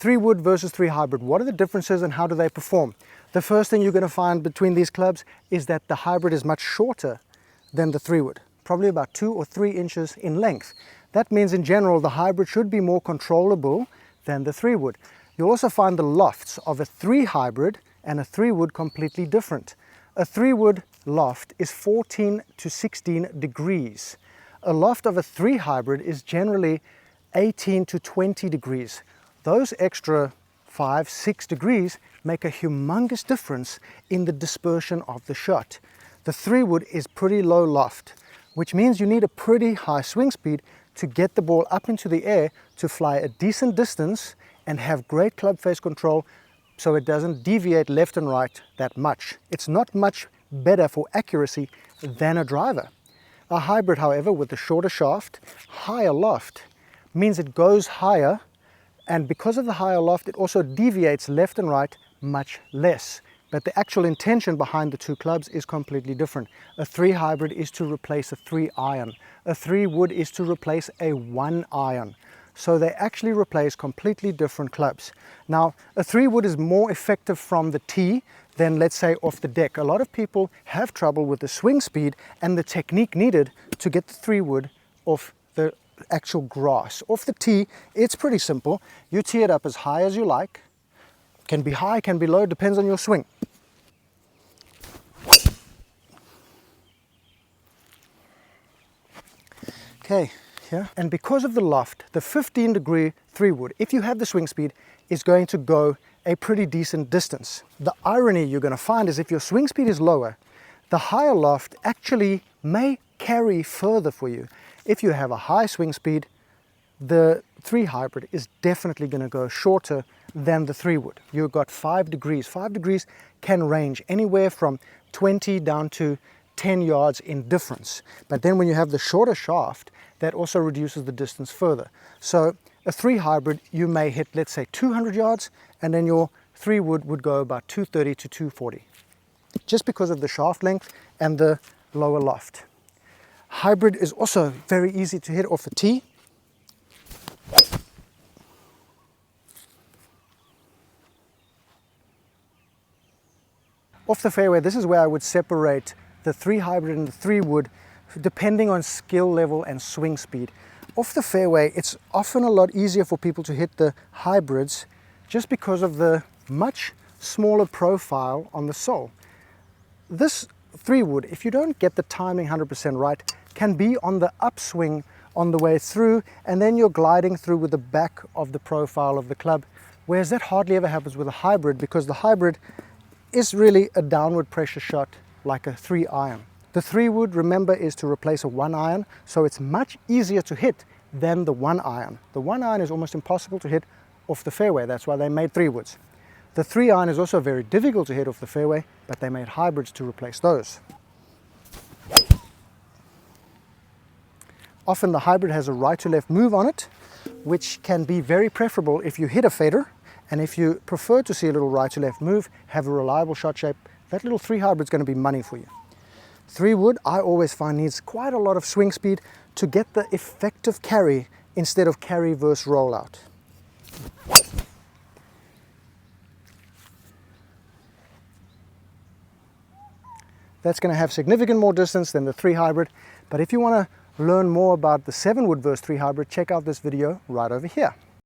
3 wood versus 3 hybrid. What are the differences and how do they perform? The first thing you're going to find between these clubs is that the hybrid is much shorter than the 3 wood, probably about 2 or 3 inches in length. That means in general the hybrid should be more controllable than the 3 wood. You'll also find the lofts of a 3 hybrid and a 3 wood completely different. A 3 wood loft is 14 to 16 degrees. A loft of a 3 hybrid is generally 18 to 20 degrees. Those extra 5-6 degrees make a humongous difference in the dispersion of the shot. The 3 wood is pretty low loft, which means you need a pretty high swing speed to get the ball up into the air to fly a decent distance and have great club face control so it doesn't deviate left and right that much. It's not much better for accuracy than a driver. A hybrid, however, with a shorter shaft, higher loft, means it goes higher, and because of the higher loft it also deviates left and right much less. But the actual intention behind the two clubs is completely different. A 3 hybrid is to replace a 3 iron. A 3 wood is to replace a 1 iron. So they actually replace completely different clubs. Now, a 3 wood is more effective from the tee than, let's say, off the deck. A lot of people have trouble with the swing speed and the technique needed to get the 3 wood off the actual grass. Off the tee, it's pretty simple. You tee it up as high as you like. Can be high, can be low, depends on your swing. Okay, here. And because of the loft, the 15-degree 3 wood, if you have the swing speed, is going to go a pretty decent distance. The irony you're going to find is if your swing speed is lower, the higher loft actually may carry further for you. If you have a high swing speed, the 3 hybrid is definitely going to go shorter than the 3 wood. You've got 5 degrees. 5 degrees can range anywhere from 20 down to 10 yards in difference. But then when you have the shorter shaft, that also reduces the distance further. So a 3 hybrid, you may hit, let's say, 200 yards, and then your 3 wood would go about 230 to 240, just because of the shaft length and the lower loft. Hybrid is also very easy to hit off the tee. Off the fairway, this is where I would separate the 3 hybrid and the 3 wood depending on skill level and swing speed. Off the fairway, it's often a lot easier for people to hit the hybrids just because of the much smaller profile on the sole. This 3 wood, if you don't get the timing 100% right, can be on the upswing on the way through, and then you're gliding through with the back of the profile of the club, whereas that hardly ever happens with a hybrid, because the hybrid is really a downward pressure shot like a 3 iron. The 3 wood, remember, is to replace a 1 iron, so it's much easier to hit than the 1 iron. The 1 iron is almost impossible to hit off the fairway, that's why they made 3 woods. The 3 iron is also very difficult to hit off the fairway, but they made hybrids to replace those. Often the hybrid has a right to left move on it, which can be very preferable if you hit a fader, and if you prefer to see a little right to left move, have a reliable shot shape, that little 3 hybrid is going to be money for you. 3 wood, I always find, needs quite a lot of swing speed to get the effective carry instead of carry versus rollout. That's going to have significant more distance than the 3 hybrid, but if you want to learn more about the 7 wood versus 3 hybrid, check out this video right over here.